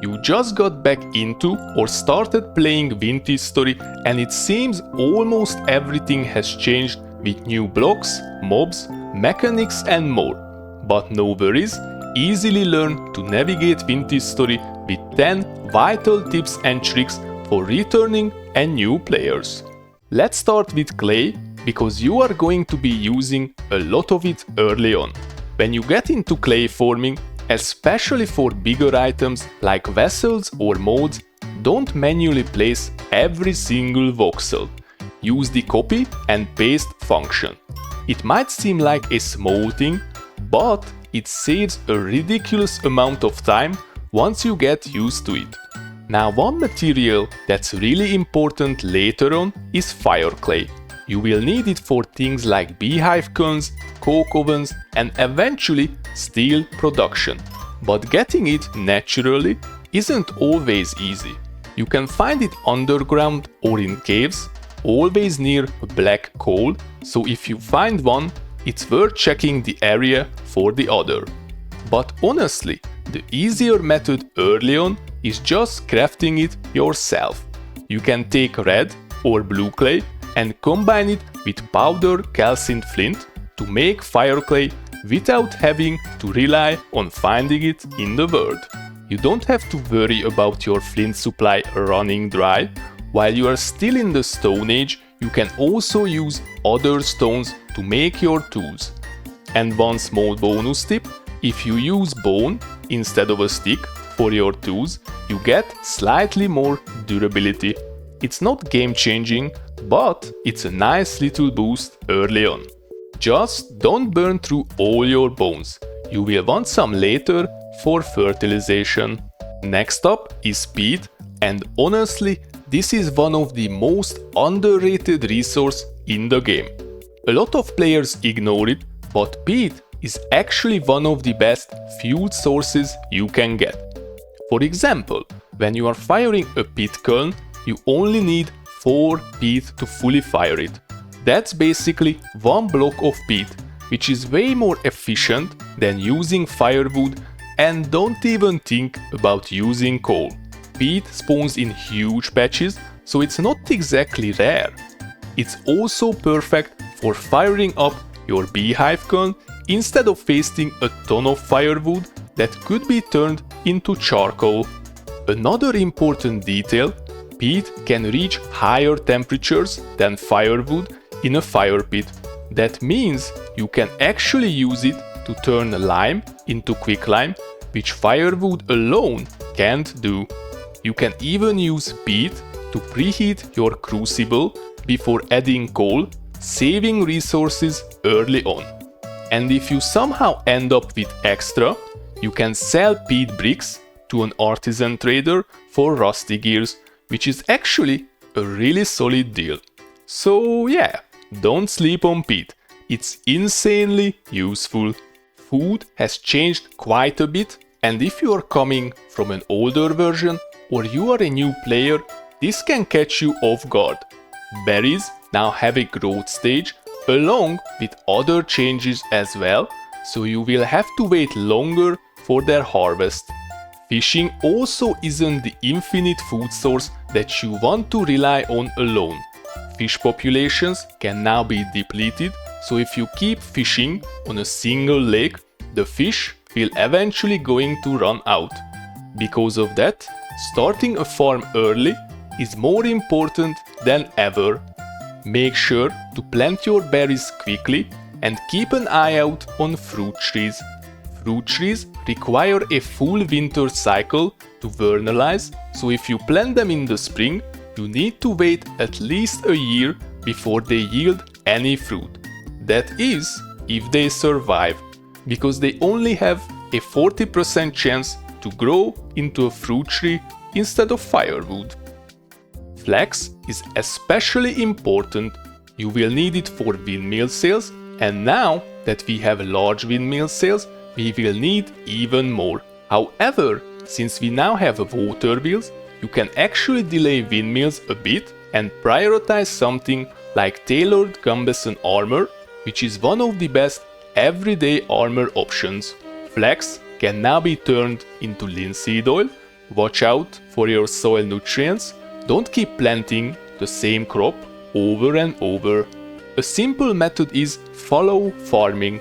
You just got back into or started playing Vintage Story and it seems almost everything has changed with new blocks, mobs, mechanics and more. But no worries, easily learn to navigate Vintage Story with 10 vital tips and tricks for returning and new players. Let's start with clay, because you are going to be using a lot of it early on. When you get into clay forming, especially for bigger items like vessels or molds, don't manually place every single voxel. Use the copy and paste function. It might seem like a small thing, but it saves a ridiculous amount of time once you get used to it. Now, one material that's really important later on is fire clay. You will need it for things like beehive cones, coke ovens and eventually steel production. But getting it naturally isn't always easy. You can find it underground or in caves, always near black coal, so if you find one, it's worth checking the area for the other. But honestly, the easier method early on is just crafting it yourself. You can take red or blue clay and combine it with powder calcined flint to make fire clay without having to rely on finding it in the world. You don't have to worry about your flint supply running dry. While you are still in the Stone Age, you can also use other stones to make your tools. And one small bonus tip, if you use bone instead of a stick for your tools, you get slightly more durability. It's not game-changing, but it's a nice little boost early on. Just don't burn through all your bones. You will want some later for fertilization. Next up is peat, and honestly, this is one of the most underrated resources in the game. A lot of players ignore it, but peat is actually one of the best fuel sources you can get. For example, when you are firing a peat kiln, you only need 4 peat to fully fire it. That's basically one block of peat, which is way more efficient than using firewood, and don't even think about using coal. Peat spawns in huge patches, so it's not exactly rare. It's also perfect for firing up your beehive kiln instead of wasting a ton of firewood that could be turned into charcoal. Another important detail, peat can reach higher temperatures than firewood in a fire pit. That means you can actually use it to turn lime into quicklime, which firewood alone can't do. You can even use peat to preheat your crucible before adding coal, saving resources early on. And if you somehow end up with extra, you can sell peat bricks to an artisan trader for rusty gears, which is actually a really solid deal. So yeah, don't sleep on peat. It's insanely useful. Food has changed quite a bit, and if you are coming from an older version or you are a new player, this can catch you off guard. Berries now have a growth stage along with other changes as well, so you will have to wait longer for their harvest. Fishing also isn't the infinite food source that you want to rely on alone. Fish populations can now be depleted, so if you keep fishing on a single lake, the fish will eventually going to run out. Because of that, starting a farm early is more important than ever. Make sure to plant your berries quickly and keep an eye out on fruit trees. Fruit trees require a full winter cycle to vernalize, so if you plant them in the spring, you need to wait at least a year before they yield any fruit. That is, if they survive, because they only have a 40% chance to grow into a fruit tree instead of firewood. Flax is especially important. You will need it for windmill sails, and now that we have large windmill sails, we will need even more. However, since we now have water wheels, you can actually delay windmills a bit and prioritize something like tailored Gumbeson armor, which is one of the best everyday armor options. Flax can now be turned into linseed oil, Watch out for your soil nutrients. Don't keep planting the same crop over and over. A simple method is fallow farming.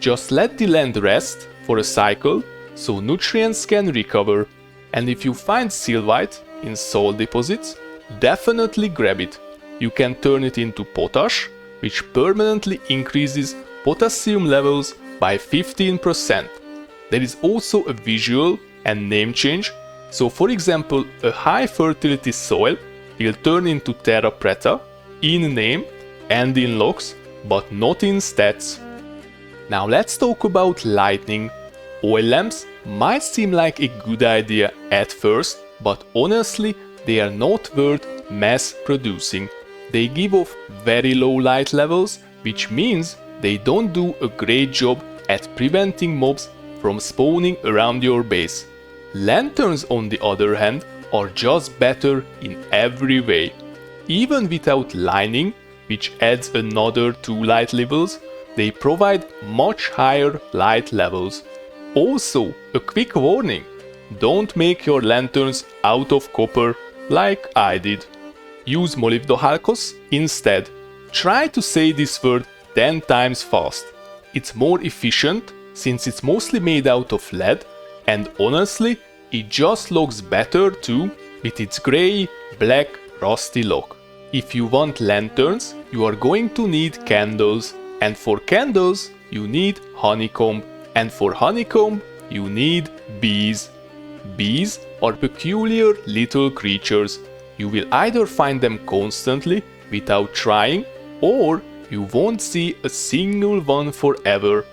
Just let the land rest for a cycle so nutrients can recover. And if you find sylvite in soil deposits, definitely grab it. You can turn it into potash, which permanently increases potassium levels by 15%. There is also a visual and name change. So for example, a high fertility soil will turn into terra preta in name and in looks, but not in stats. Now let's talk about lighting. Oil lamps might seem like a good idea at first, but honestly, they are not worth mass producing. They give off very low light levels, which means they don't do a great job at preventing mobs from spawning around your base. Lanterns, on the other hand, are just better in every way. Even without lining, which adds another 2 light levels, they provide much higher light levels. Also, a quick warning: don't make your lanterns out of copper like I did. Use molybdohalcos instead. Try to say this word 10 times fast. It's more efficient since it's mostly made out of lead, and honestly, it just looks better too with its grey, black, rusty look. If you want lanterns, you are going to need candles, and for candles, you need honeycomb, and for honeycomb, you need bees. Bees are peculiar little creatures. You will either find them constantly without trying, or you won't see a single one forever.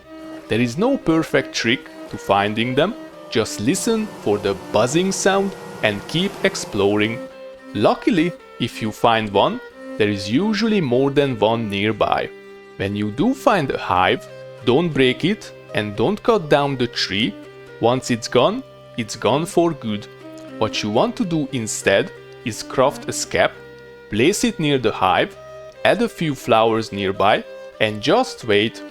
There is no perfect trick to finding them, just listen for the buzzing sound and keep exploring. Luckily, if you find one, there is usually more than one nearby. When you do find a hive, don't break it and don't cut down the tree. Once it's gone for good. What you want to do instead is craft a scap, place it near the hive, add a few flowers nearby, and just wait.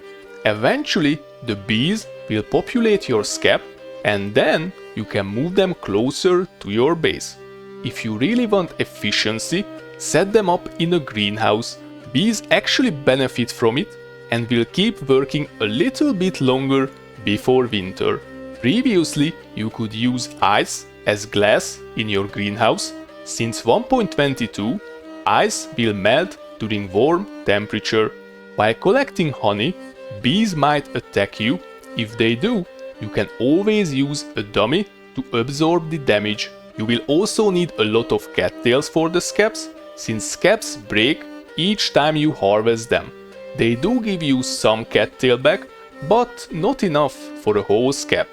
Eventually, the bees will populate your scap, and then you can move them closer to your base. If you really want efficiency, set them up in a greenhouse. Bees actually benefit from it and will keep working a little bit longer before winter. Previously, you could use ice as glass in your greenhouse. Since 1.22, ice will melt during warm temperature. While collecting honey, bees might attack you. If they do, you can always use a dummy to absorb the damage. You will also need a lot of cattails for the scaps, since scaps break each time you harvest them. They do give you some cattail back, but not enough for a whole scap.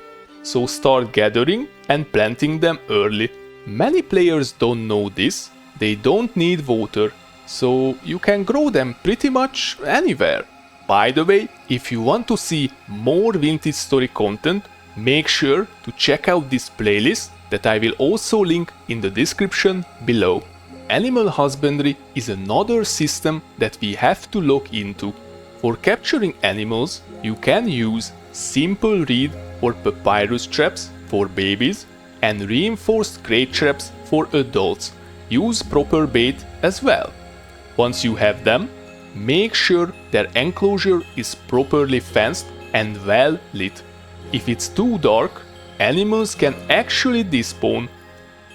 So start gathering and planting them early. Many players don't know this. They don't need water, so you can grow them pretty much anywhere. By the way, if you want to see more vintage story content, make sure to check out this playlist that I will also link in the description below. Animal husbandry is another system that we have to look into. For capturing animals, you can use simple reed or papyrus traps for babies and reinforced crate traps for adults. Use proper bait as well. Once you have them, make sure their enclosure is properly fenced and well lit. If it's too dark, animals can actually despawn.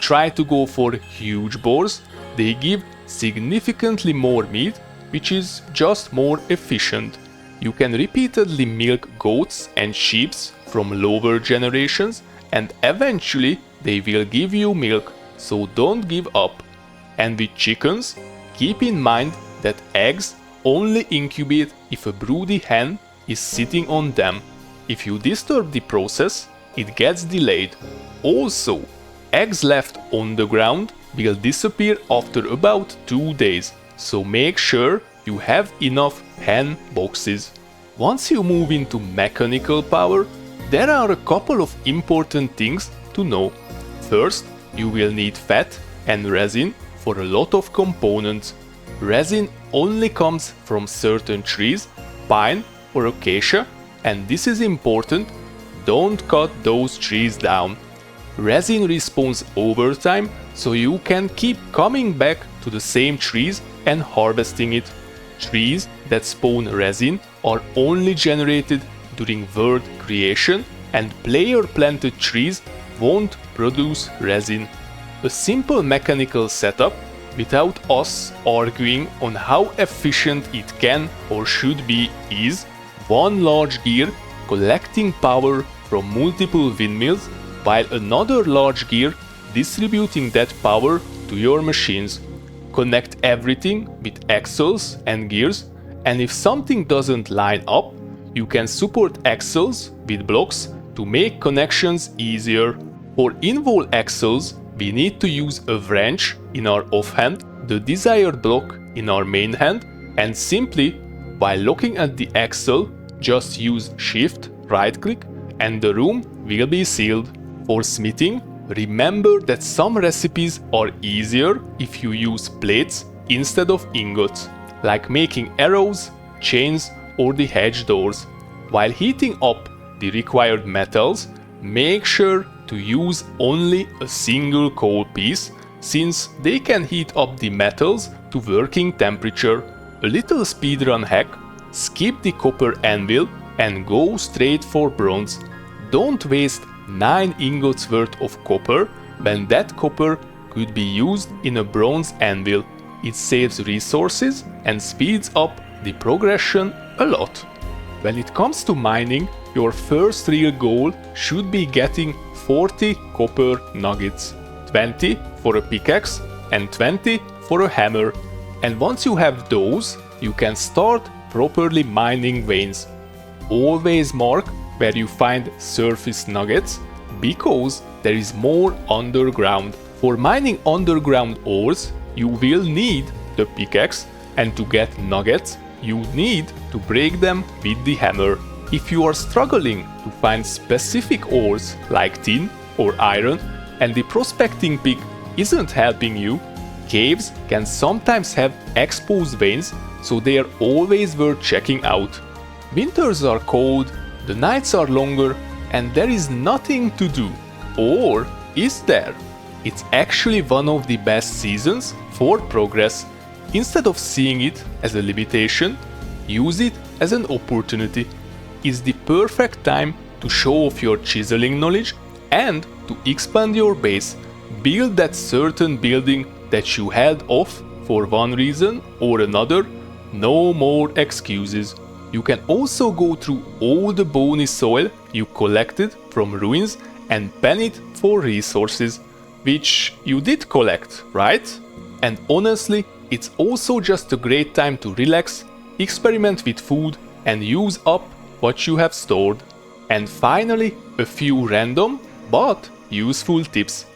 Try to go for huge boars. They give significantly more meat, which is just more efficient. You can repeatedly milk goats and sheep from lower generations, and eventually they will give you milk, so don't give up. And with chickens, keep in mind that eggs only incubate if a broody hen is sitting on them. If you disturb the process, it gets delayed. Also, eggs left on the ground will disappear after about 2 days, so make sure you have enough hen boxes. Once you move into mechanical power, there are a couple of important things to know. First, you will need fat and resin for a lot of components. Resin only comes from certain trees, pine or acacia, and this is important. Don't cut those trees down. resin respawns over time, so you can keep coming back to the same trees and harvesting it. Trees that spawn resin are only generated during world creation, and player-planted trees won't produce resin. A simple mechanical setup, without us arguing on how efficient it can or should be, is one large gear collecting power from multiple windmills, while another large gear distributing that power to your machines. Connect everything with axles and gears, and if something doesn't line up, you can support axles with blocks to make connections easier. For involved axles, we need to use a wrench in our offhand, the desired block in our main hand, and simply, while looking at the axle, just use Shift, right-click, and the room will be sealed. For smithing, remember that some recipes are easier if you use plates instead of ingots, like making arrows, chains, or the hedge doors. While heating up the required metals, make sure to use only a single coal piece, since they can heat up the metals to working temperature. A little speedrun hack: skip the copper anvil and go straight for bronze. Don't waste 9 ingots worth of copper when that copper could be used in a bronze anvil. It saves resources and speeds up the progression a lot. When it comes to mining, your first real goal should be getting 40 copper nuggets, 20 for a pickaxe and 20 for a hammer. And once you have those, you can start properly mining veins. Always mark where you find surface nuggets, because there is more underground. For mining underground ores, you will need the pickaxe, and to get nuggets, you need to break them with the hammer. If you are struggling to find specific ores like tin or iron, and the prospecting pick isn't helping you, caves can sometimes have exposed veins, so they are always worth checking out. Winters are cold, the nights are longer, and there is nothing to do. Or is there? It's actually one of the best seasons for progress. Instead of seeing it as a limitation, use it as an opportunity. It's the perfect time to show off your chiseling knowledge and to expand your base. Build that certain building that you held off for one reason or another. No more excuses. You can also go through all the bony soil you collected from ruins and pen it for resources, which you did collect, right? And honestly, it's also just a great time to relax, experiment with food, and use up what you have stored. And finally, a few random but useful tips.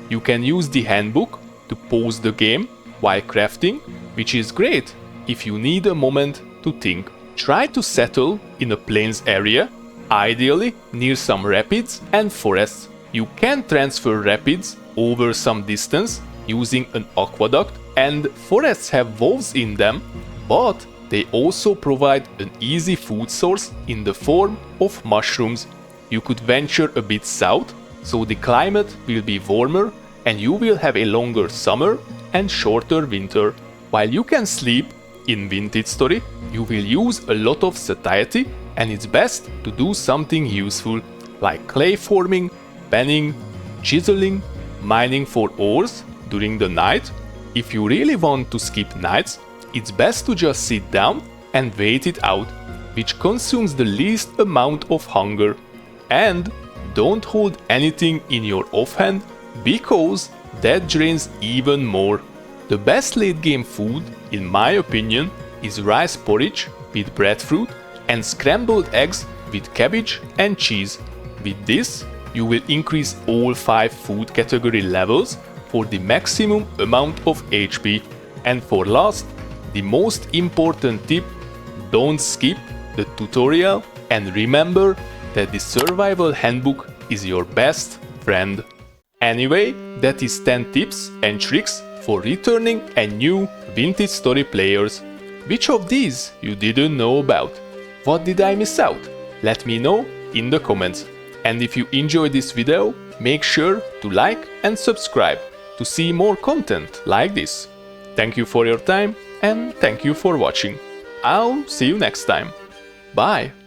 You can use the handbook to pause the game while crafting, which is great if you need a moment to think. Try to settle in a plains area, ideally near some rapids and forests. You can transfer rapids over some distance using an aqueduct, and forests have wolves in them, but they also provide an easy food source in the form of mushrooms. You could venture a bit south, so the climate will be warmer and you will have a longer summer and shorter winter. While you can sleep in Vintage Story, you will use a lot of satiety, and it's best to do something useful like clay forming, penning, chiseling, mining for ores during the night. If you really want to skip nights, it's best to just sit down and wait it out, which consumes the least amount of hunger. And don't hold anything in your offhand, because that drains even more. The best late game food, in my opinion, is rice porridge with breadfruit and scrambled eggs with cabbage and cheese. With this, you will increase all 5 food category levels for the maximum amount of HP. And for last, the most important tip: don't skip the tutorial, and remember that the survival handbook is your best friend. Anyway, that is 10 tips and tricks for returning and new Vintage Story players. Which of these you didn't know about? What did I miss out? Let me know in the comments. And if you enjoyed this video, make sure to like and subscribe to see more content like this. Thank you for your time and thank you for watching. I'll see you next time. Bye!